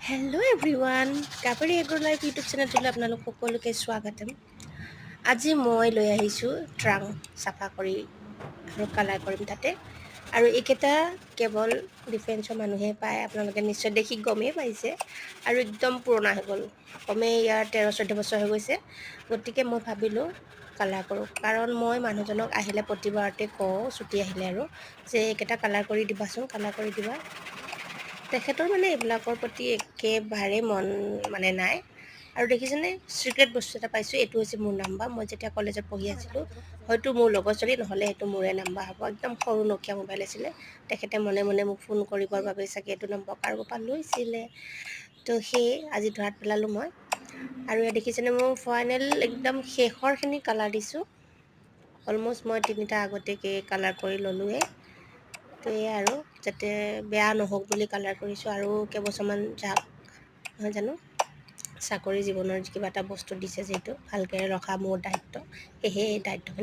Hello' everyone, Kaveri agro life YouTube চেনেলটোলৈ আপোনালোক সকলোকে স্বাগতম। আজি মই লৈ আহিছোঁ ট্ৰাং চাফা কৰি আৰু কালাৰ কৰিম তাতে। আৰু এইকেইটা কেৱল ডিফেন্সৰ মানুহে পায়, আপোনালোকে নিশ্চয় দেখি গমেই পাইছে। আৰু একদম পুৰণা হৈ গ'ল, কমেই ইয়াৰ 13-14 বছৰ হৈ গৈছে। গতিকে মই ভাবিলোঁ কালাৰ কৰোঁ, কাৰণ মই মানুহজনক আহিলে প্ৰতিবাৰতে কওঁ, ছুটি আহিলে আৰু যে এইকেইটা কালাৰ কৰি দিবাচোন, কালাৰ কৰি দিবা। তেখেতৰ এইবিলাকৰ প্ৰতি একেবাৰে মন নাই। আৰু দেখিছেনে, চিক্ৰেট বস্তু এটা পাইছোঁ। এইটো হৈছে মোৰ নাম্বাৰ। মই যেতিয়া কলেজত পঢ়ি আছিলোঁ, হয়তো মোৰ লগৰ ছোৱালী, নহ'লে সেইটো মোৰে নাম্বাৰ হ'ব। একদম সৰু নকিয়া মোবাইল আছিলে। তেখেতে মনে মনে মোক ফোন কৰিবৰ বাবে চাগে এইটো নম্বৰ কাৰোবাৰ পৰা লৈছিলে। তো সেয়ে আজি ধৰাত পেলালোঁ মই। আৰু ইয়াত দেখিছেনে, মোৰ ফাইনেল একদম শেষৰখিনি কালাৰ দিছোঁ। অলম'ষ্ট মই 3টা আগতীয়াকৈ কালাৰ কৰি ল'লোৱেই। তো এয়া আৰু যাতে বেয়া নহওক বুলি কালাৰ কৰিছোঁ। আৰু কেইবছৰমান যাক নহয় জানো, চাকৰি জীৱনৰ কিবা এটা বস্তু দিছে, যিহেতু ভালকৈ ৰখা মোৰ দায়িত্ব। সেয়েহে এই দায়িত্বখিনি